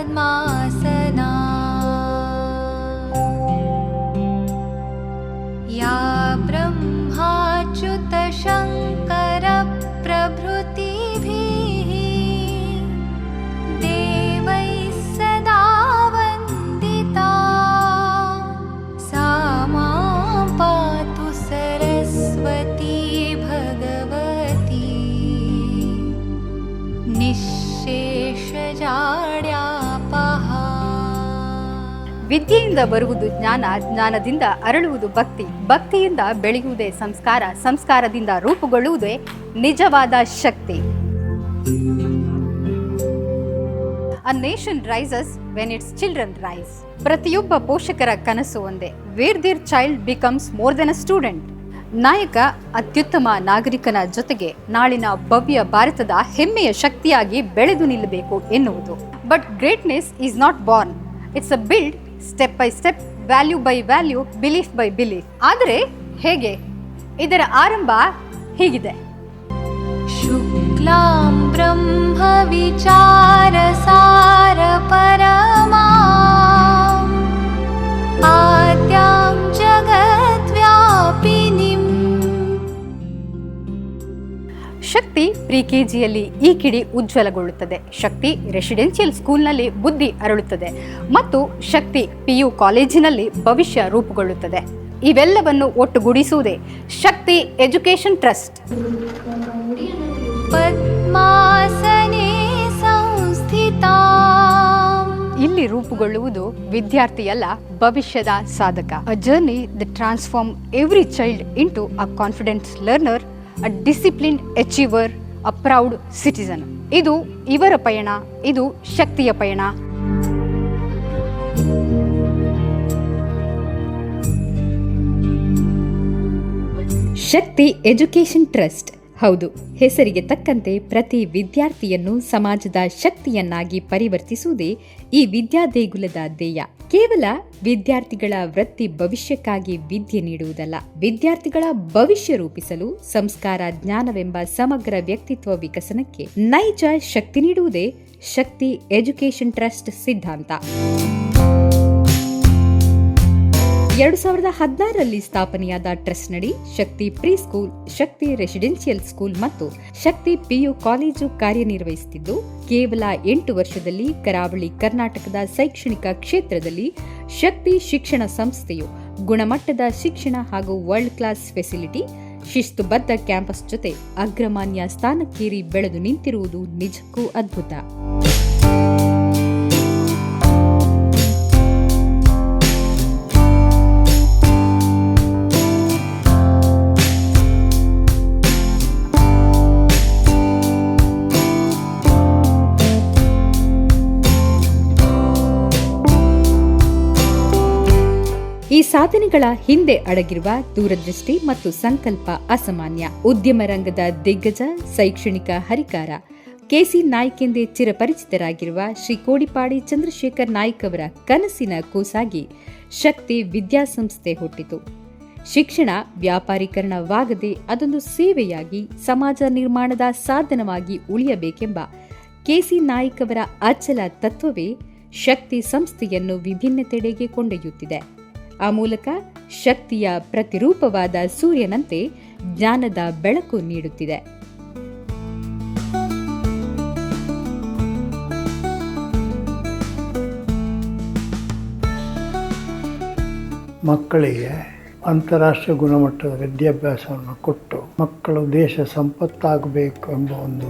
श्वेतपद्मासना या ब्रह्माच्युतशङ्करप्रभृतिभिः देवैः सदा वन्दिता सा मां पातु सरस्वती भगवती ವಿದ್ಯೆಯಿಂದ ಬರುವುದು ಜ್ಞಾನ, ಜ್ಞಾನದಿಂದ ಅರಳುವುದು ಭಕ್ತಿ, ಭಕ್ತಿಯಿಂದ ಬೆಳೆಯುವುದೇ ಸಂಸ್ಕಾರ, ಸಂಸ್ಕಾರದಿಂದ ರೂಪುಗೊಳ್ಳುವುದೇ ನಿಜವಾದ ಶಕ್ತಿ. A nation rises when its children rise. ಪ್ರತಿಯೊಬ್ಬ ಪೋಷಕರ ಕನಸು ಒಂದೇ, where their child becomes more than a student. ನಾಯಕ ಅತ್ಯುತ್ತಮ ನಾಗರಿಕನ ಜೊತೆಗೆ ನಾಳಿನ ಭವ್ಯ ಭಾರತದ ಹೆಮ್ಮೆಯ ಶಕ್ತಿಯಾಗಿ ಬೆಳೆದು ನಿಲ್ಲಬೇಕು ಎನ್ನುವುದು. But greatness is not Born, it's a build step by step, value by value, belief by belief. ಆದರೆ ಹೇಗೆ? ಇದರ ಆರಂಭ ಹೀಗಿದೆ. ಶುಕ್ಲಾಂ ಬ್ರಹ್ಮ ವಿಚಾರ ಸಾರ ಪರಮಾ ಆದ್ಯಾಂ ಜಗದ್ವ್ಯಾಪಿನಿಂ. ಶಕ್ತಿ ಪ್ರಿ-ಕೆಜಿಯಲ್ಲಿ ಈ ಕಿಡಿ ಉಜ್ವಲಗೊಳ್ಳುತ್ತದೆ, ಶಕ್ತಿ ರೆಸಿಡೆನ್ಷಿಯಲ್ ಸ್ಕೂಲ್ನಲ್ಲಿ ಬುದ್ಧಿ ಅರಳುತ್ತದೆ ಮತ್ತು ಶಕ್ತಿ PU ಕಾಲೇಜಿನಲ್ಲಿ ಭವಿಷ್ಯ ರೂಪುಗೊಳ್ಳುತ್ತದೆ. ಇವೆಲ್ಲವನ್ನು ಒಟ್ಟುಗೂಡಿಸುವುದೇ ಶಕ್ತಿ ಎಜುಕೇಶನ್ ಟ್ರಸ್ಟ್. ಪದ್ಮಾಸನೆ ಸಂಸ್ಥಿತಾ. ಇಲ್ಲಿ ರೂಪುಗೊಳ್ಳುವುದು ವಿದ್ಯಾರ್ಥಿಯಲ್ಲ, ಭವಿಷ್ಯದ ಸಾಧಕ. A journey that transform every child into a confident learner, a disciplined achiever, a proud citizen. ಇದು ಇವರ ಪಯಣ, ಇದು ಶಕ್ತಿಯ ಪಯಣ. ಶಕ್ತಿ ಎಜುಕೇಶನ್ ಟ್ರಸ್ಟ್. ಹೌದು, ಹೆಸರಿಗೆ ತಕ್ಕಂತೆ ಪ್ರತಿ ವಿದ್ಯಾರ್ಥಿಯನ್ನು ಸಮಾಜದ ಶಕ್ತಿಯನ್ನಾಗಿ ಪರಿವರ್ತಿಸುವುದೇ ಈ ವಿದ್ಯಾದೇಗುಲದ ಧ್ಯೇಯ. ಕೇವಲ ವಿದ್ಯಾರ್ಥಿಗಳ ವೃತ್ತಿ ಭವಿಷ್ಯಕ್ಕಾಗಿ ವಿದ್ಯೆ ನೀಡುವುದಲ್ಲ, ವಿದ್ಯಾರ್ಥಿಗಳ ಭವಿಷ್ಯ ರೂಪಿಸಲು ಸಂಸ್ಕಾರ, ಜ್ಞಾನವೆಂಬ ಸಮಗ್ರ ವ್ಯಕ್ತಿತ್ವ ವಿಕಸನಕ್ಕೆ ನೈಜ ಶಕ್ತಿ ನೀಡುವುದೇ ಶಕ್ತಿ ಎಜುಕೇಶನ್ ಟ್ರಸ್ಟ್ ಸಿದ್ಧಾಂತ. 2016ರಲ್ಲಿ ಸ್ಥಾಪನೆಯಾದ ಟ್ರಸ್ಟ್ ನಡಿ ಶಕ್ತಿ ಪ್ರೀ ಸ್ಕೂಲ್, ಶಕ್ತಿ ರೆಸಿಡೆನ್ಷಿಯಲ್ ಸ್ಕೂಲ್ ಮತ್ತು ಶಕ್ತಿ PU ಕಾಲೇಜು ಕಾರ್ಯನಿರ್ವಹಿಸುತ್ತಿದ್ದು, ಕೇವಲ 8 ವರ್ಷದಲ್ಲಿ ಕರಾವಳಿ ಕರ್ನಾಟಕದ ಶೈಕ್ಷಣಿಕ ಕ್ಷೇತ್ರದಲ್ಲಿ ಶಕ್ತಿ ಶಿಕ್ಷಣ ಸಂಸ್ಥೆಯು ಗುಣಮಟ್ಟದ ಶಿಕ್ಷಣ ಹಾಗೂ ವರ್ಲ್ಡ್ ಕ್ಲಾಸ್ ಫೆಸಿಲಿಟಿ, ಶಿಸ್ತುಬದ್ಧ ಕ್ಯಾಂಪಸ್ ಜೊತೆ ಅಗ್ರಮಾನ್ಯ ಸ್ಥಾನಕ್ಕೇರಿ ಬೆಳೆದು ನಿಂತಿರುವುದು ನಿಜಕ್ಕೂ ಅದ್ಭುತ. ಈ ಸಾಧನೆಗಳ ಹಿಂದೆ ಅಡಗಿರುವ ದೂರದೃಷ್ಟಿ ಮತ್ತು ಸಂಕಲ್ಪ ಅಸಾಮಾನ್ಯ. ಉದ್ಯಮ ರಂಗದ ದಿಗ್ಗಜ, ಶೈಕ್ಷಣಿಕ ಹರಿಕಾರ KC ನಾಯ್ಕ್ ಎಂದೇ ಚಿರಪರಿಚಿತರಾಗಿರುವ ಶ್ರೀ ಕೋಡಿಪಾಡಿ ಚಂದ್ರಶೇಖರ್ ನಾಯ್ಕ್ ಅವರ ಕನಸಿನ ಕೂಸಾಗಿ ಶಕ್ತಿ ವಿದ್ಯಾಸಂಸ್ಥೆ ಹುಟ್ಟಿತು. ಶಿಕ್ಷಣ ವ್ಯಾಪಾರೀಕರಣವಾಗದೆ ಅದೊಂದು ಸೇವೆಯಾಗಿ ಸಮಾಜ ನಿರ್ಮಾಣದ ಸಾಧನವಾಗಿ ಉಳಿಯಬೇಕೆಂಬ KC ನಾಯ್ಕ್ ಅವರ ಅಚಲ ತತ್ವವೇ ಶಕ್ತಿ ಸಂಸ್ಥೆಯನ್ನು ವಿಭಿನ್ನತೆಡೆಗೆ ಕೊಂಡೊಯ್ಯುತ್ತಿದೆ. ಆ ಮೂಲಕ ಶಕ್ತಿಯ ಪ್ರತಿರೂಪವಾದ ಸೂರ್ಯನಂತೆ ಜ್ಞಾನದ ಬೆಳಕು ನೀಡುತ್ತಿದೆ. ಮಕ್ಕಳಿಗೆ ಅಂತಾರಾಷ್ಟ್ರೀಯ ಗುಣಮಟ್ಟದ ವಿದ್ಯಾಭ್ಯಾಸವನ್ನು ಕೊಟ್ಟು ಮಕ್ಕಳು ದೇಶ ಸಂಪತ್ತಾಗಬೇಕು ಎಂಬ ಒಂದು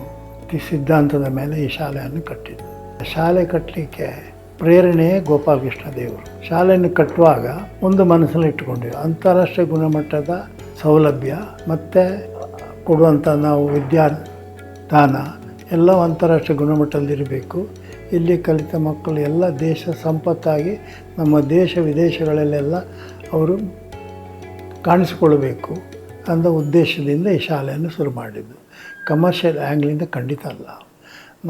ಸಿದ್ಧಾಂತದ ಮೇಲೆ ಈ ಶಾಲೆಯನ್ನು ಕಟ್ಟಿದ್ದು. ಶಾಲೆ ಕಟ್ಟಲಿಕ್ಕೆ ಪ್ರೇರಣೆಯೇ ಗೋಪಾಲಕೃಷ್ಣ ದೇವರು. ಶಾಲೆಯನ್ನು ಕಟ್ಟುವಾಗ ಒಂದು ಮನಸ್ಸಲ್ಲಿ ಇಟ್ಟುಕೊಂಡಿವೆ, ಅಂತಾರಾಷ್ಟ್ರೀಯ ಗುಣಮಟ್ಟದ ಸೌಲಭ್ಯ ಮತ್ತು ಕೊಡುವಂಥ ನಾವು ವಿದ್ಯಾದಾನ ಎಲ್ಲ ಅಂತಾರಾಷ್ಟ್ರೀಯ ಗುಣಮಟ್ಟದಲ್ಲಿರಬೇಕು. ಇಲ್ಲಿ ಕಲಿತ ಮಕ್ಕಳು ಎಲ್ಲ ದೇಶ ಸಂಪತ್ತಾಗಿ ನಮ್ಮ ದೇಶ ವಿದೇಶಗಳಲ್ಲೆಲ್ಲ ಅವರು ಕಾಣಿಸಿಕೊಳ್ಬೇಕು ಅನ್ನೋ ಉದ್ದೇಶದಿಂದ ಈ ಶಾಲೆಯನ್ನು ಶುರು ಮಾಡಿದ್ದು. ಕಮರ್ಷಿಯಲ್ ಆ್ಯಂಗ್ಲಿಂದ ಖಂಡಿತ ಅಲ್ಲ.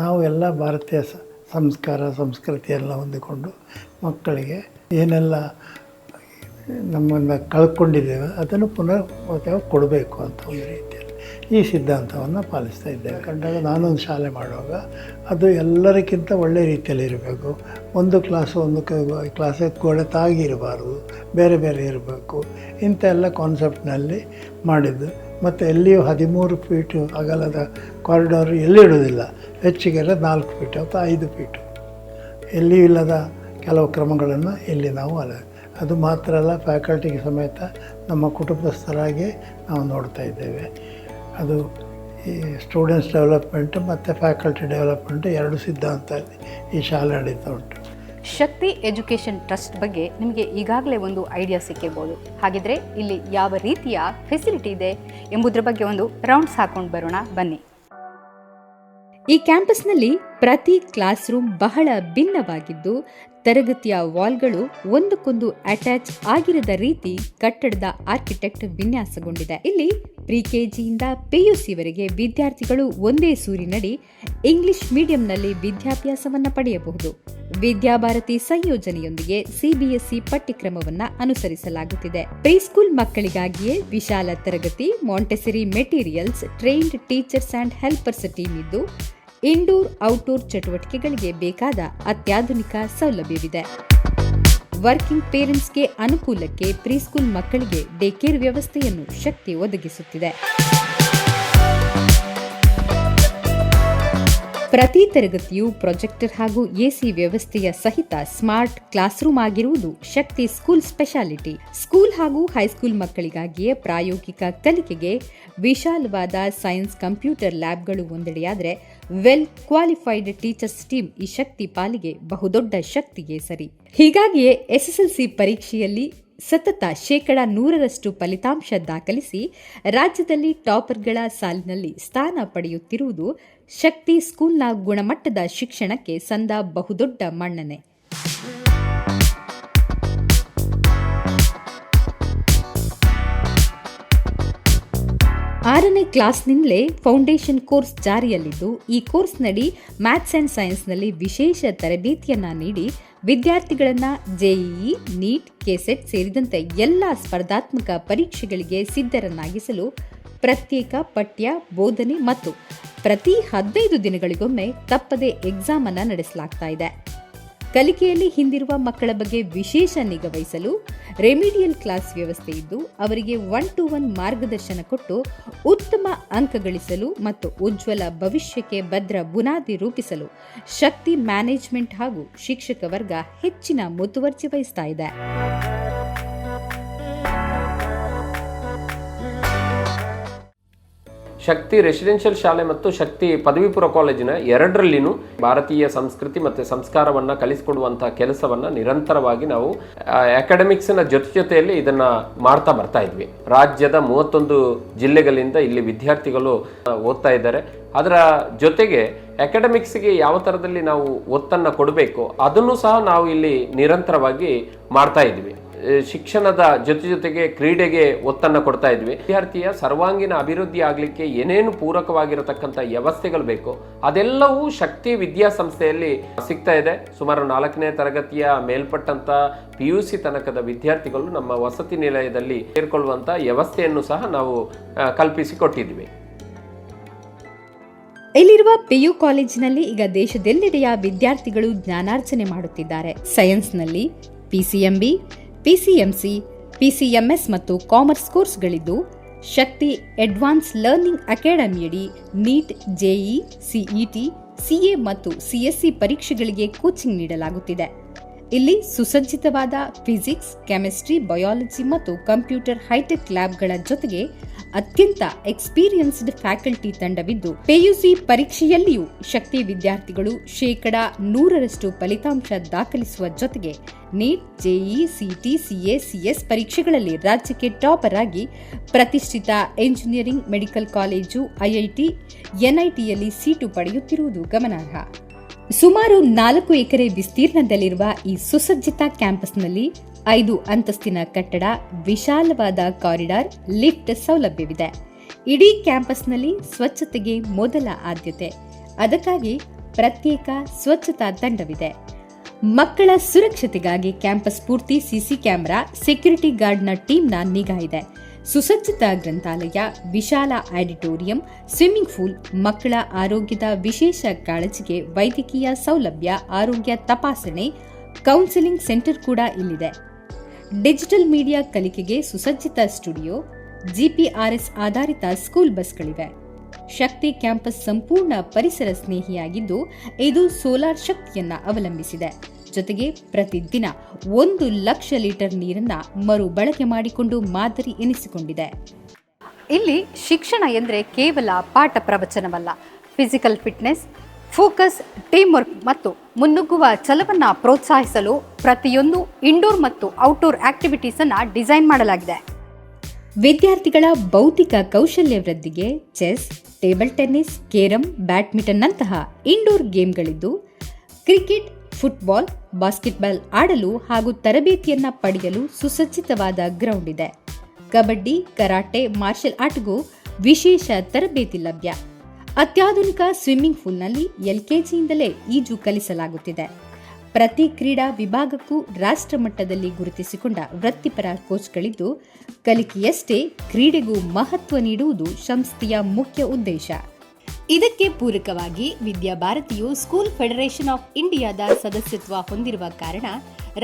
ನಾವು ಎಲ್ಲ ಭಾರತೀಯ ಸಂಸ್ಕಾರ ಸಂಸ್ಕೃತಿ ಎಲ್ಲ ಹೊಂದಿಕೊಂಡು ಮಕ್ಕಳಿಗೆ ಏನೆಲ್ಲ ನಮ್ಮನ್ನು ಕಳ್ಕೊಂಡಿದ್ದೇವೆ ಅದನ್ನು ಪುನಃ ಕೊಡಬೇಕು ಅಂತ ಒಂದು ರೀತಿಯಲ್ಲಿ ಈ ಸಿದ್ಧಾಂತವನ್ನು ಪಾಲಿಸ್ತಾ ಇದ್ದೇವೆ. ಕಂಡಾಗ ನಾನೊಂದು ಶಾಲೆ ಮಾಡುವಾಗ ಅದು ಎಲ್ಲರಿಗಿಂತ ಒಳ್ಳೆಯ ರೀತಿಯಲ್ಲಿ ಇರಬೇಕು. ಒಂದು ಕ್ಲಾಸು ಒಂದು ಕ್ಲಾಸಿಗೆ ಗೋಡೆ ತಾಗಿ ಇರಬಾರ್ದು, ಬೇರೆ ಬೇರೆ ಇರಬೇಕು. ಇಂಥ ಎಲ್ಲ ಕಾನ್ಸೆಪ್ಟ್ನಲ್ಲಿ ಮಾಡಿದ್ದು. ಮತ್ತು ಎಲ್ಲಿಯೂ 13 ಫೀಟು ಅಗಲದ ಕಾರಿಡಾರ್ ಎಲ್ಲಿ ಇಡೋದಿಲ್ಲ, ಹೆಚ್ಚಿಗೆಲ್ಲ 4 ಫೀಟು ಅಥವಾ 5 ಫೀಟು ಎಲ್ಲಿಯೂ ಇಲ್ಲದ ಕೆಲವು ಕ್ರಮಗಳನ್ನು ಇಲ್ಲಿ ನಾವು ಅದು ಮಾತ್ರ ಅಲ್ಲ, ಫ್ಯಾಕಲ್ಟಿಗೆ ಸಮೇತ ನಮ್ಮ ಕುಟುಂಬಸ್ಥರಾಗಿ ನಾವು ನೋಡ್ತಾ ಇದ್ದೇವೆ. ಅದು ಈ ಸ್ಟೂಡೆಂಟ್ಸ್ ಡೆವಲಪ್ಮೆಂಟ್ ಮತ್ತು ಫ್ಯಾಕಲ್ಟಿ ಡೆವಲಪ್ಮೆಂಟ್ ಎರಡು ಸಿದ್ಧಾಂತ ಈ ಶಾಲೆ ನಡೀತಾ ಉಂಟು. ಶಕ್ತಿ ಎಜುಕೇಷನ್ ಟ್ರಸ್ಟ್ ಬಗ್ಗೆ ನಿಮಗೆ ಈಗಾಗಲೇ ಒಂದು ಐಡಿಯಾ ಸಿಕ್ಕಿರ್ಬೋದು. ಹಾಗಿದ್ರೆ ಇಲ್ಲಿ ಯಾವ ರೀತಿಯ ಫೆಸಿಲಿಟಿ ಇದೆ ಎಂಬುದರ ಬಗ್ಗೆ ಒಂದು ರೌಂಡ್ಸ್ ಹಾಕೊಂಡು ಬರೋಣ ಬನ್ನಿ. ಈ ಕ್ಯಾಂಪಸ್ನಲ್ಲಿ ಪ್ರತಿ ಕ್ಲಾಸ್ ರೂಮ್ ಬಹಳ ಭಿನ್ನವಾಗಿದ್ದು, ತರಗತಿಯ ವಾಲ್ಗಳು ಒಂದಕ್ಕೊಂದು ಅಟ್ಯಾಚ್ ಆಗಿರದ ರೀತಿ ಕಟ್ಟಡದ ಆರ್ಕಿಟೆಕ್ಟ್ ವಿನ್ಯಾಸಗೊಂಡಿದೆ. ಇಲ್ಲಿ ಪ್ರಿ ಕೆಜಿಯಿಂದ PUCವರೆಗೆ ವಿದ್ಯಾರ್ಥಿಗಳು ಒಂದೇ ಸೂರಿನಡಿ ಇಂಗ್ಲಿಷ್ ಮೀಡಿಯಂನಲ್ಲಿ ವಿದ್ಯಾಭ್ಯಾಸವನ್ನ ಪಡೆಯಬಹುದು. ವಿದ್ಯಾಭಾರತಿ ಸಂಯೋಜನೆಯೊಂದಿಗೆ CBSE ಪಠ್ಯಕ್ರಮವನ್ನ ಅನುಸರಿಸಲಾಗುತ್ತಿದೆ. ಪ್ರೀಸ್ಕೂಲ್ ಮಕ್ಕಳಿಗಾಗಿಯೇ ವಿಶಾಲ ತರಗತಿ, Montessori materials, trained teachers and helpers team ಇದ್ದು, ಇಂಡೋರ್ ಔಟ್ಡೋರ್ ಚಟುವಟಿಕೆಗಳಿಗೆ ಬೇಕಾದ ಅತ್ಯಾಧುನಿಕ ಸೌಲಭ್ಯವಿದೆ. ವರ್ಕಿಂಗ್ ಪೇರೆಂಟ್ಸ್ಗೆ ಅನುಕೂಲಕ್ಕೆ ಪ್ರೀಸ್ಕೂಲ್ ಮಕ್ಕಳಿಗೆ ಡೇ ಕೇರ್ ವ್ಯವಸ್ಥೆಯನ್ನು ಶಕ್ತಿ ಒದಗಿಸುತ್ತಿದೆ. ಪ್ರತಿ ತರಗತಿಯು ಪ್ರೊಜೆಕ್ಟರ್ ಹಾಗೂ AC ವ್ಯವಸ್ಥೆಯ ಸಹಿತ ಸ್ಮಾರ್ಟ್ ಕ್ಲಾಸ್ ರೂಮ್ ಆಗಿರುವುದು ಶಕ್ತಿ ಸ್ಕೂಲ್ ಸ್ಪೆಷಾಲಿಟಿ. ಸ್ಕೂಲ್ ಹಾಗೂ ಹೈಸ್ಕೂಲ್ ಮಕ್ಕಳಿಗಾಗಿಯೇ ಪ್ರಾಯೋಗಿಕ ಕಲಿಕೆಗೆ ವಿಶಾಲವಾದ ಸೈನ್ಸ್ ಕಂಪ್ಯೂಟರ್ ಲ್ಯಾಬ್ಗಳು ಒಂದೆಡೆಯಾದರೆ, ವೆಲ್ ಕ್ವಾಲಿಫೈಡ್ ಟೀಚರ್ಸ್ ಟೀಮ್ ಈ ಶಕ್ತಿ ಪಾಲಿಗೆ ಬಹುದೊಡ್ಡ ಶಕ್ತಿಗೆ ಸರಿ. ಹೀಗಾಗಿಯೇ SSLC ಪರೀಕ್ಷೆಯಲ್ಲಿ ಸತತ 100% ಫಲಿತಾಂಶ ದಾಖಲಿಸಿ ರಾಜ್ಯದಲ್ಲಿ ಟಾಪರ್ಗಳ ಸಾಲಿನಲ್ಲಿ ಸ್ಥಾನ ಪಡೆಯುತ್ತಿರುವುದು ಶಕ್ತಿ ಸ್ಕೂಲ್ನ ಗುಣಮಟ್ಟದ ಶಿಕ್ಷಣಕ್ಕೆ ಸಂದ ಬಹುದೊಡ್ಡ ಮನ್ನಣೆ. 6ನೇ ಕ್ಲಾಸ್ನಿಂದಲೇ ಫೌಂಡೇಶನ್ ಕೋರ್ಸ್ ಜಾರಿಯಲ್ಲಿದ್ದು, ಈ ಕೋರ್ಸ್ನಡಿ ಮ್ಯಾಥ್ಸ್ ಆ್ಯಂಡ್ ಸೈನ್ಸ್ನಲ್ಲಿ ವಿಶೇಷ ತರಬೇತಿಯನ್ನ ನೀಡಿ ವಿದ್ಯಾರ್ಥಿಗಳನ್ನು JEE, NEET, KCET ಸೇರಿದಂತೆ ಎಲ್ಲ ಸ್ಪರ್ಧಾತ್ಮಕ ಪರೀಕ್ಷೆಗಳಿಗೆ ಸಿದ್ಧರನ್ನಾಗಿಸಲು ಪ್ರತ್ಯೇಕ ಪಠ್ಯ, ಬೋಧನೆ ಮತ್ತು ಪ್ರತಿ 15 ದಿನಗಳಿಗೊಮ್ಮೆ ತಪ್ಪದೆ ಎಕ್ಸಾಮ್ ಅನ್ನು ನಡೆಸಲಾಗ್ತಾ ಇದೆ. ಕಲಿಕೆಯಲ್ಲಿ ಹಿಂದಿರುವ ಮಕ್ಕಳ ಬಗ್ಗೆ ವಿಶೇಷ ನಿಗಾ ವಹಿಸಲು ರೆಮಿಡಿಯಲ್ ಕ್ಲಾಸ್ ವ್ಯವಸ್ಥೆ ಇದ್ದು, ಅವರಿಗೆ 1-to-1 ಮಾರ್ಗದರ್ಶನ ಕೊಟ್ಟು ಉತ್ತಮ ಅಂಕ ಗಳಿಸಲು ಮತ್ತು ಉಜ್ವಲ ಭವಿಷ್ಯಕ್ಕೆ ಭದ್ರ ಬುನಾದಿ ರೂಪಿಸಲು ಶಕ್ತಿ ಮ್ಯಾನೇಜ್ಮೆಂಟ್ ಹಾಗೂ ಶಿಕ್ಷಕ ವರ್ಗ ಹೆಚ್ಚಿನ ಮುತುವರ್ಜಿ ವಹಿಸ್ತಾ ಇದೆ. ಶಕ್ತಿ ರೆಸಿಡೆನ್ಷಿಯಲ್ ಶಾಲೆ ಮತ್ತು ಶಕ್ತಿ ಪದವಿ ಪೂರ್ವ ಕಾಲೇಜಿನ ಎರಡರಲ್ಲಿನೂ ಭಾರತೀಯ ಸಂಸ್ಕೃತಿ ಮತ್ತು ಸಂಸ್ಕಾರವನ್ನು ಕಲಿಸಿಕೊಡುವಂತಹ ಕೆಲಸವನ್ನು ನಿರಂತರವಾಗಿ ನಾವು ಅಕಾಡೆಮಿಕ್ಸ್ನ ಜೊತೆಯಲ್ಲಿ ಇದನ್ನು ಮಾಡ್ತಾ ಬರ್ತಾ ಇದ್ವಿ. ರಾಜ್ಯದ 31 ಜಿಲ್ಲೆಗಳಿಂದ ಇಲ್ಲಿ ವಿದ್ಯಾರ್ಥಿಗಳು ಓದ್ತಾ ಇದ್ದಾರೆ. ಅದರ ಜೊತೆಗೆ ಅಕಾಡೆಮಿಕ್ಸ್ಗೆ ಯಾವ ಥರದಲ್ಲಿ ನಾವು ಒತ್ತನ್ನು ಕೊಡಬೇಕು ಅದನ್ನು ಸಹ ನಾವು ಇಲ್ಲಿ ನಿರಂತರವಾಗಿ ಮಾಡ್ತಾ ಇದ್ವಿ. ಶಿಕ್ಷಣದ ಜೊತೆಗೆ ಕ್ರೀಡೆಗೆ ಒತ್ತನ್ನು ಕೊಡ್ತಾ ಇದ್ವಿ. ವಿದ್ಯಾರ್ಥಿಯ ಸರ್ವಾಂಗೀಣ ಅಭಿವೃದ್ಧಿ ಆಗಲಿಕ್ಕೆ ಏನೇನು ಪೂರಕವಾಗಿರತಕ್ಕಂಥ ವ್ಯವಸ್ಥೆಗಳು ಬೇಕು ಅದೆಲ್ಲವೂ ಶಕ್ತಿ ವಿದ್ಯಾಸಂಸ್ಥೆಯಲ್ಲಿ ಸಿಗ್ತಾ ಇದೆ. ಸುಮಾರು 4ನೇ ತರಗತಿಯ ಮೇಲ್ಪಟ್ಟಂತ PUC ತನಕದ ವಿದ್ಯಾರ್ಥಿಗಳು ನಮ್ಮ ವಸತಿ ನಿಲಯದಲ್ಲಿ ಸೇರ್ಕೊಳ್ಳುವಂತ ವ್ಯವಸ್ಥೆಯನ್ನು ಸಹ ನಾವು ಕಲ್ಪಿಸಿಕೊಟ್ಟಿದ್ವಿ. ಇಲ್ಲಿರುವ PU ಕಾಲೇಜಿನಲ್ಲಿ ಈಗ ದೇಶದೆಲ್ಲೆಡೆಯ ವಿದ್ಯಾರ್ಥಿಗಳು ಜ್ಞಾನಾರ್ಜನೆ ಮಾಡುತ್ತಿದ್ದಾರೆ. ಸೈನ್ಸ್ನಲ್ಲಿ PCMB, PCMC, PCMS ಮತ್ತು ಕಾಮರ್ಸ್ ಕೋರ್ಸ್ಗಳಿದ್ದು, ಶಕ್ತಿ ಅಡ್ವಾನ್ಸ್ ಲರ್ನಿಂಗ್ ಅಕಾಡೆಮಿಯಡಿ NEET, JEE, CET, CA ಮತ್ತು CSE ಪರೀಕ್ಷೆಗಳಿಗೆ ಕೋಚಿಂಗ್ ನೀಡಲಾಗುತ್ತಿದೆ. ಇಲ್ಲಿ ಸುಸಜ್ಜಿತವಾದ ಫಿಸಿಕ್ಸ್, ಕೆಮಿಸ್ಟ್ರಿ, ಬಯಾಲಜಿ ಮತ್ತು ಕಂಪ್ಯೂಟರ್ ಹೈಟೆಕ್ ಲ್ಯಾಬ್ಗಳ ಜೊತೆಗೆ ಅತ್ಯಂತ ಎಕ್ಸ್ಪೀರಿಯನ್ಸ್ಡ್ ಫ್ಯಾಕಲ್ಟಿ ತಂಡವಿದ್ದು ಪಿಯುಸಿ ಪರೀಕ್ಷೆಯಲ್ಲಿಯೂ ಶಕ್ತಿ ವಿದ್ಯಾರ್ಥಿಗಳು 100% ಫಲಿತಾಂಶ ದಾಖಲಿಸುವ ಜೊತೆಗೆ NEET, JEE, CET, CA, CS ಪರೀಕ್ಷೆಗಳಲ್ಲಿ ರಾಜ್ಯಕ್ಕೆ ಟಾಪರ್ ಆಗಿ ಪ್ರತಿಷ್ಠಿತ ಎಂಜಿನಿಯರಿಂಗ್, ಮೆಡಿಕಲ್ ಕಾಲೇಜು, ಐಐಟಿ, ಎನ್ಐಟಿಯಲ್ಲಿ ಸೀಟು ಪಡೆಯುತ್ತಿರುವುದು ಗಮನಾರ್ಹ. ಸುಮಾರು 4 ಎಕರೆ ವಿಸ್ತೀರ್ಣದಲ್ಲಿರುವ ಈ ಸುಸಜ್ಜಿತ ಕ್ಯಾಂಪಸ್ನಲ್ಲಿ 5 ಅಂತಸ್ತಿನ ಕಟ್ಟಡ, ವಿಶಾಲವಾದ ಕಾರಿಡಾರ್, ಲಿಫ್ಟ್ ಸೌಲಭ್ಯವಿದೆ. ಇಡೀ ಕ್ಯಾಂಪಸ್ನಲ್ಲಿ ಸ್ವಚ್ಛತೆಗೆ ಮೊದಲ ಆದ್ಯತೆ. ಅದಕ್ಕಾಗಿ ಪ್ರತ್ಯೇಕ ಸ್ವಚ್ಛತಾ ತಂಡವಿದೆ. ಮಕ್ಕಳ ಸುರಕ್ಷತೆಗಾಗಿ ಕ್ಯಾಂಪಸ್ ಪೂರ್ತಿ ಸಿಸಿ ಕ್ಯಾಮೆರಾ, ಸೆಕ್ಯೂರಿಟಿ ಗಾರ್ಡ್ನ ಟೀಮ್ನ ನಿಗಾ ಇದೆ. ಸುಸಜ್ಜಿತ ಗ್ರಂಥಾಲಯ, ವಿಶಾಲ ಆಡಿಟೋರಿಯಂ, ಸ್ವಿಮ್ಮಿಂಗ್ ಪೂಲ್, ಮಕ್ಕಳ ಆರೋಗ್ಯದ ವಿಶೇಷ ಕಾಳಜಿಗೆ ವೈದ್ಯಕೀಯ ಸೌಲಭ್ಯ, ಆರೋಗ್ಯ ತಪಾಸಣೆ, ಕೌನ್ಸಿಲಿಂಗ್ ಸೆಂಟರ್ ಕೂಡ ಇಲ್ಲಿದೆ. ಡಿಜಿಟಲ್ ಮೀಡಿಯಾ ಕಲಿಕೆಗೆ ಸುಸಜ್ಜಿತ ಸ್ಟುಡಿಯೋ, ಜಿಪಿಆರ್ಎಸ್ ಆಧಾರಿತ ಸ್ಕೂಲ್ ಬಸ್ಗಳಿವೆ. ಶಕ್ತಿ ಕ್ಯಾಂಪಸ್ ಸಂಪೂರ್ಣ ಪರಿಸರ ಸ್ನೇಹಿಯಾಗಿದ್ದು ಇದು ಸೋಲಾರ್ ಶಕ್ತಿಯನ್ನ ಅವಲಂಬಿಸಿದೆ. ಜೊತೆಗೆ ಪ್ರತಿದಿನ 1 ಲಕ್ಷ ಲೀಟರ್ ನೀರನ್ನ ಮರು ಬಳಕೆ ಮಾಡಿಕೊಂಡು ಮಾದರಿ ಎನಿಸಿಕೊಂಡಿದೆ. ಇಲ್ಲಿ ಶಿಕ್ಷಣ ಎಂದರೆ ಕೇವಲ ಪಾಠ ಪ್ರವಚನವಲ್ಲ. Physical fitness, focus, team work ಮತ್ತು ಮುನ್ನುಗ್ಗುವ ಛಲವನ್ನು ಪ್ರೋತ್ಸಾಹಿಸಲು ಪ್ರತಿಯೊಂದು ಇಂಡೋರ್ ಮತ್ತು ಔಟ್ಡೋರ್ ಆಕ್ಟಿವಿಟೀಸ್ ಅನ್ನು ಡಿಸೈನ್ ಮಾಡಲಾಗಿದೆ. ವಿದ್ಯಾರ್ಥಿಗಳ ಬೌದ್ಧಿಕ ಕೌಶಲ್ಯ ವೃದ್ಧಿಗೆ chess, table tennis, carrom, badminton ನಂತಹ ಇಂಡೋರ್ ಗೇಮ್ಗಳಿದ್ದು ಕ್ರಿಕೆಟ್, ಫುಟ್ಬಾಲ್, ಬಾಸ್ಕೆಟ್ಬಾಲ್ ಆಡಲು ಹಾಗೂ ತರಬೇತಿಯನ್ನ ಪಡೆಯಲು ಸುಸಜ್ಜಿತವಾದ ಗ್ರೌಂಡ್ ಇದೆ. ಕಬಡ್ಡಿ, ಕರಾಟೆ, ಮಾರ್ಷಲ್ ಆರ್ಟ್ಗೂ ವಿಶೇಷ ತರಬೇತಿ ಲಭ್ಯ. ಅತ್ಯಾಧುನಿಕ ಸ್ವಿಮ್ಮಿಂಗ್ ಪೂಲ್ನಲ್ಲಿ LKGಯಿಂದಲೇ ಈಜು ಕಲಿಸಲಾಗುತ್ತಿದೆ. ಪ್ರತಿ ಕ್ರೀಡಾ ವಿಭಾಗಕ್ಕೂ ರಾಷ್ಟ್ರ ಮಟ್ಟದಲ್ಲಿ ಗುರುತಿಸಿಕೊಂಡ ವೃತ್ತಿಪರ ಕೋಚ್ಗಳಿದ್ದು ಕಲಿಕೆಯಷ್ಟೇ ಕ್ರೀಡೆಗೂ ಮಹತ್ವ ನೀಡುವುದು ಸಂಸ್ಥೆಯ ಮುಖ್ಯ ಉದ್ದೇಶ. ಇದಕ್ಕೆ ಪೂರಕವಾಗಿ ವಿದ್ಯಾಭಾರತಿಯು ಸ್ಕೂಲ್ ಫೆಡರೇಷನ್ ಆಫ್ ಇಂಡಿಯಾದ ಸದಸ್ಯತ್ವ ಹೊಂದಿರುವ ಕಾರಣ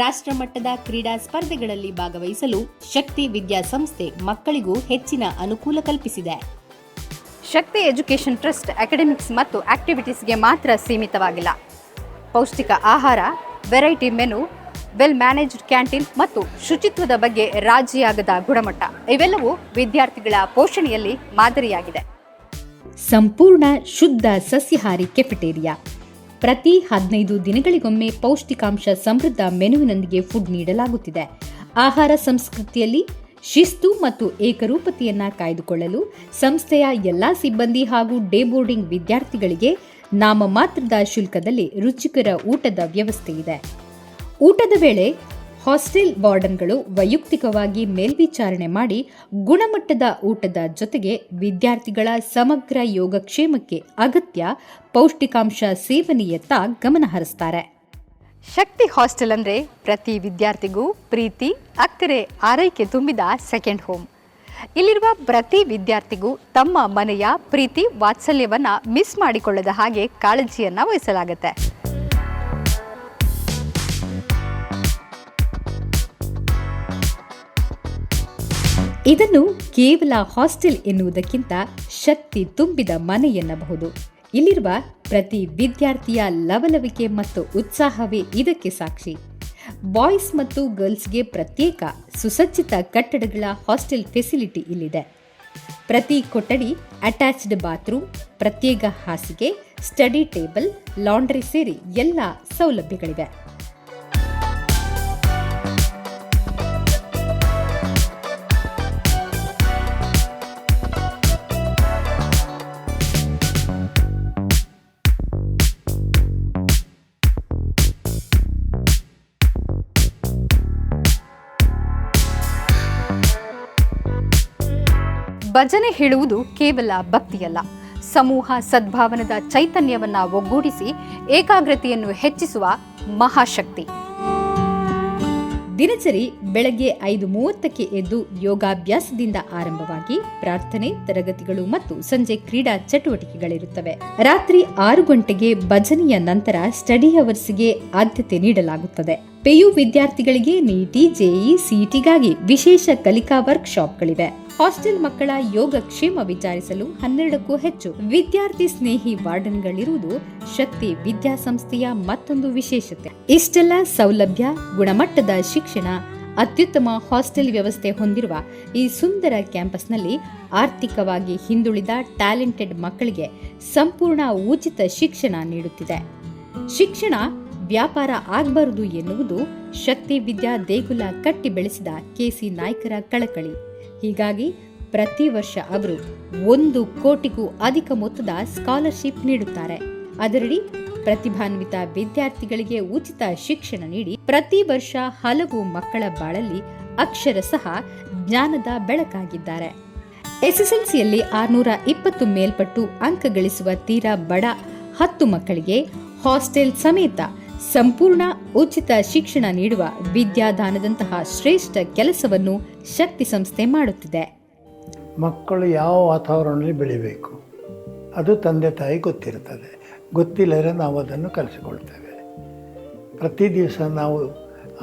ರಾಷ್ಟ್ರ ಮಟ್ಟದ ಕ್ರೀಡಾ ಸ್ಪರ್ಧೆಗಳಲ್ಲಿ ಭಾಗವಹಿಸಲು ಶಕ್ತಿ ವಿದ್ಯಾಸಂಸ್ಥೆ ಮಕ್ಕಳಿಗೂ ಹೆಚ್ಚಿನ ಅನುಕೂಲ ಕಲ್ಪಿಸಿದೆ. ಶಕ್ತಿ ಎಜುಕೇಷನ್ ಟ್ರಸ್ಟ್ ಅಕಾಡೆಮಿಕ್ಸ್ ಮತ್ತು ಆಕ್ಟಿವಿಟೀಸ್ಗೆ ಮಾತ್ರ ಸೀಮಿತವಾಗಿಲ್ಲ. ಪೌಷ್ಟಿಕ ಆಹಾರ, variety menu, well managed canteen ಮತ್ತು ಶುಚಿತ್ವದ ಬಗ್ಗೆ ರಾಜಿಯಾಗದ ಗುಣಮಟ್ಟ ಇವೆಲ್ಲವೂ ವಿದ್ಯಾರ್ಥಿಗಳ ಪೋಷಣೆಯಲ್ಲಿ ಮಾದರಿಯಾಗಿದೆ. ಸಂಪೂರ್ಣ ಶುದ್ಧ ಸಸ್ಯಾಹಾರಿ ಕೆಫೆಟೇರಿಯಾ. ಪ್ರತಿ 15 ದಿನಗಳಿಗೊಮ್ಮೆ ಪೌಷ್ಟಿಕಾಂಶ ಸಮೃದ್ಧ ಮೆನುವಿನೊಂದಿಗೆ ಫುಡ್ ನೀಡಲಾಗುತ್ತಿದೆ. ಆಹಾರ ಸಂಸ್ಕೃತಿಯಲ್ಲಿ ಶಿಸ್ತು ಮತ್ತು ಏಕರೂಪತೆಯನ್ನ ಕಾಯ್ದುಕೊಳ್ಳಲು ಸಂಸ್ಥೆಯ ಎಲ್ಲಾ ಸಿಬ್ಬಂದಿ ಹಾಗೂ ಡೇ ಬೋರ್ಡಿಂಗ್ ವಿದ್ಯಾರ್ಥಿಗಳಿಗೆ ನಾಮಮಾತ್ರದ ಶುಲ್ಕದಲ್ಲಿ ರುಚಿಕರ ಊಟದ ವ್ಯವಸ್ಥೆ ಇದೆ. ಊಟದ ವೇಳೆ ಹಾಸ್ಟೆಲ್ ವಾರ್ಡನ್ಗಳು ವೈಯಕ್ತಿಕವಾಗಿ ಮೇಲ್ವಿಚಾರಣೆ ಮಾಡಿ ಗುಣಮಟ್ಟದ ಊಟದ ಜೊತೆಗೆ ವಿದ್ಯಾರ್ಥಿಗಳ ಸಮಗ್ರ ಯೋಗಕ್ಷೇಮಕ್ಕೆ ಅಗತ್ಯ ಪೌಷ್ಟಿಕಾಂಶ ಸೇವನೆಯತ್ತ ಗಮನ ಹರಿಸ್ತಾರೆ. ಶಕ್ತಿ ಹಾಸ್ಟೆಲ್ ಅಂದರೆ ಪ್ರತಿ ವಿದ್ಯಾರ್ಥಿಗೂ ಪ್ರೀತಿ, ಅಕ್ಕರೆ, ಆರೈಕೆ ತುಂಬಿದ ಸೆಕೆಂಡ್ ಹೋಮ್. ಇಲ್ಲಿರುವ ಪ್ರತಿ ವಿದ್ಯಾರ್ಥಿಗೂ ತಮ್ಮ ಮನೆಯ ಪ್ರೀತಿ, ವಾತ್ಸಲ್ಯವನ್ನ ಮಿಸ್ ಮಾಡಿಕೊಳ್ಳದ ಹಾಗೆ ಕಾಳಜಿಯನ್ನ ವಹಿಸಲಾಗುತ್ತೆ. ಇದನ್ನು ಕೇವಲ ಹಾಸ್ಟೆಲ್ ಎನ್ನುವುದಕ್ಕಿಂತ ಶಕ್ತಿ ತುಂಬಿದ ಮನೆ ಎನ್ನಬಹುದು. ಇಲ್ಲಿರುವ ಪ್ರತಿ ವಿದ್ಯಾರ್ಥಿಯ ಲವಲವಿಕೆ ಮತ್ತು ಉತ್ಸಾಹವೇ ಇದಕ್ಕೆ ಸಾಕ್ಷಿ. ಬಾಯ್ಸ್ ಮತ್ತು ಗರ್ಲ್ಸ್ಗೆ ಪ್ರತ್ಯೇಕ ಸುಸಜ್ಜಿತ ಕಟ್ಟಡಗಳ ಹಾಸ್ಟೆಲ್ ಫೆಸಿಲಿಟಿ ಇಲ್ಲಿದೆ. ಪ್ರತಿ ಕೊಠಡಿ ಅಟ್ಯಾಚ್ಡ್ ಬಾತ್ರೂಮ್, ಪ್ರತ್ಯೇಕ ಹಾಸಿಗೆ, ಸ್ಟಡಿ ಟೇಬಲ್, ಲಾಂಡ್ರಿ ಸೇರಿ ಎಲ್ಲ ಸೌಲಭ್ಯಗಳಿವೆ. ಭಜನೆ ಹೇಳುವುದು ಕೇವಲ ಭಕ್ತಿಯಲ್ಲ, ಸಮೂಹ ಸದ್ಭಾವನದ ಚೈತನ್ಯವನ್ನ ಒಗ್ಗೂಡಿಸಿ ಏಕಾಗ್ರತೆಯನ್ನು ಹೆಚ್ಚಿಸುವ ಮಹಾಶಕ್ತಿ. ದಿನಚರಿ ಬೆಳಗ್ಗೆ 5:30ಕ್ಕೆ ಎದ್ದು ಯೋಗಾಭ್ಯಾಸದಿಂದ ಆರಂಭವಾಗಿ ಪ್ರಾರ್ಥನೆ, ತರಗತಿಗಳು ಮತ್ತು ಸಂಜೆ ಕ್ರೀಡಾ ಚಟುವಟಿಕೆಗಳಿರುತ್ತವೆ. ರಾತ್ರಿ 6 ಗಂಟೆಗೆ ಭಜನೆಯ ನಂತರ ಸ್ಟಡಿ ಅವರ್ಸ್ಗೆ ಆದ್ಯತೆ ನೀಡಲಾಗುತ್ತದೆ. ಪಿಯು ವಿದ್ಯಾರ್ಥಿಗಳಿಗೆ ನೀಟಿ, ಜೆಇ, ಸಿಇಟಿಗಾಗಿ ವಿಶೇಷ ಕಲಿಕಾ ವರ್ಕ್ ಶಾಪ್ಗಳಿವೆ. ಹಾಸ್ಟೆಲ್ ಮಕ್ಕಳ ಯೋಗಕ್ಷೇಮ ವಿಚಾರಿಸಲು 12ಕ್ಕೂ ಹೆಚ್ಚು ವಿದ್ಯಾರ್ಥಿ ಸ್ನೇಹಿ ವಾರ್ಡನ್ಗಳಿರುವುದು ಶಕ್ತಿ ವಿದ್ಯಾಸಂಸ್ಥೆಯ ಮತ್ತೊಂದು ವಿಶೇಷತೆ. ಇಷ್ಟೆಲ್ಲ ಸೌಲಭ್ಯ, ಗುಣಮಟ್ಟದ ಶಿಕ್ಷಣ, ಅತ್ಯುತ್ತಮ ಹಾಸ್ಟೆಲ್ ವ್ಯವಸ್ಥೆ ಹೊಂದಿರುವ ಈ ಸುಂದರ ಕ್ಯಾಂಪಸ್ನಲ್ಲಿ ಆರ್ಥಿಕವಾಗಿ ಹಿಂದುಳಿದ ಟ್ಯಾಲೆಂಟೆಡ್ ಮಕ್ಕಳಿಗೆ ಸಂಪೂರ್ಣ ಉಚಿತ ಶಿಕ್ಷಣ ನೀಡುತ್ತಿದೆ. ಶಿಕ್ಷಣ ವ್ಯಾಪಾರ ಆಗಬಾರದು ಎನ್ನುವುದು ಶಕ್ತಿ ವಿದ್ಯಾ ದೇಗುಲ ಕಟ್ಟಿ ಬೆಳೆಸಿದ ಕೆಸಿ ನಾಯ್ಕರ ಕಳಕಳಿ. ಹೀಗಾಗಿ ಪ್ರತಿ ವರ್ಷ ಅವರು 1 ಕೋಟಿಗೂ ಅಧಿಕ ಮೊತ್ತದ ಸ್ಕಾಲರ್ಶಿಪ್ ನೀಡುತ್ತಾರೆ. ಅದರಡಿ ಪ್ರತಿಭಾನ್ವಿತ ವಿದ್ಯಾರ್ಥಿಗಳಿಗೆ ಉಚಿತ ಶಿಕ್ಷಣ ನೀಡಿ ಪ್ರತಿ ವರ್ಷ ಹಲವು ಮಕ್ಕಳ ಬಾಳಲ್ಲಿ ಅಕ್ಷರಶಃ ಜ್ಞಾನದ ಬೆಳಕಾಗಿದ್ದಾರೆ. ಎಸ್ಎಸ್ಎಲ್ಸಿಯಲ್ಲಿ 620 ಮೇಲ್ಪಟ್ಟು ಅಂಕ ಗಳಿಸುವ ತೀರಾ ಬಡ 10 ಮಕ್ಕಳಿಗೆ ಹಾಸ್ಟೆಲ್ ಸಮೇತ ಸಂಪೂರ್ಣ ಉಚಿತ ಶಿಕ್ಷಣ ನೀಡುವ ವಿದ್ಯಾದಾನದಂತಹ ಶ್ರೇಷ್ಠ ಕೆಲಸವನ್ನು ಶಕ್ತಿ ಸಂಸ್ಥೆ ಮಾಡುತ್ತಿದೆ. ಮಕ್ಕಳು ಯಾವ ವಾತಾವರಣದಲ್ಲಿ ಬೆಳಿಬೇಕು ಅದು ತಂದೆ ತಾಯಿ ಗೊತ್ತಿರ್ತದೆ. ಗೊತ್ತಿಲ್ಲದ್ರೆ ನಾವು ಅದನ್ನು ಕಲಿಸಿಕೊಳ್ತೇವೆ. ಪ್ರತಿ ದಿವಸ ನಾವು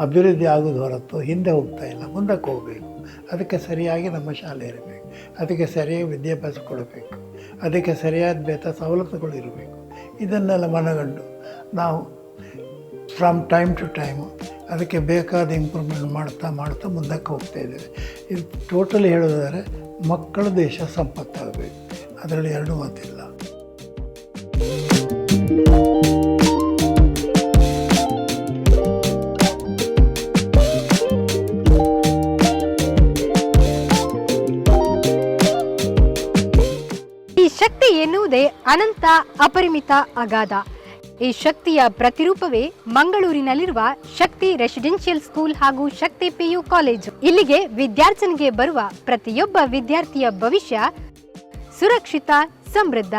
ಅಭಿವೃದ್ಧಿ ಆಗೋದು ಹೊರತು ಹಿಂದೆ ಹೋಗ್ತಾ ಇಲ್ಲ, ಮುಂದಕ್ಕೆ ಹೋಗಬೇಕು. ಅದಕ್ಕೆ ಸರಿಯಾಗಿ ನಮ್ಮ ಶಾಲೆ ಇರಬೇಕು, ಅದಕ್ಕೆ ಸರಿಯಾಗಿ ವಿದ್ಯಾಭ್ಯಾಸ ಕೊಡಬೇಕು, ಅದಕ್ಕೆ ಸರಿಯಾದ ಸವಲತ್ತುಗಳು ಇರಬೇಕು. ಇದನ್ನೆಲ್ಲ ಮನಗಂಡು ನಾವು ಫ್ರಮ್ ಟೈಮ್ ಟು ಟೈಮು ಅದಕ್ಕೆ ಬೇಕಾದ ಇಂಪ್ರೂವ್ಮೆಂಟ್ ಮಾಡ್ತಾ ಮುಂದಕ್ಕೆ ಹೋಗ್ತಾ ಇದ್ದೇವೆ. ಇದು ಟೋಟಲಿ ಹೇಳೋದಾದರೆ ಮಕ್ಕಳ ದೇಶ ಸಂಪತ್ತಾಗಬೇಕು, ಅದರಲ್ಲಿ 2 ಮಾತಿಲ್ಲ. ಈ ಶಕ್ತಿ ಎನ್ನುವುದೇ ಅನಂತ, ಅಪರಿಮಿತ, ಅಗಾಧ. ಈ ಶಕ್ತಿಯ ಪ್ರತಿರೂಪವೇ ಮಂಗಳೂರಿನಲ್ಲಿರುವ ಶಕ್ತಿ ರೆಸಿಡೆನ್ಷಿಯಲ್ ಸ್ಕೂಲ್ ಹಾಗೂ ಶಕ್ತಿ PU ಕಾಲೇಜು. ಇಲ್ಲಿಗೆ ವಿದ್ಯಾರ್ಥಿನಿಗೆ ಬರುವ ಪ್ರತಿಯೊಬ್ಬ ವಿದ್ಯಾರ್ಥಿಯ ಭವಿಷ್ಯ ಸುರಕ್ಷಿತ, ಸಮೃದ್ಧ.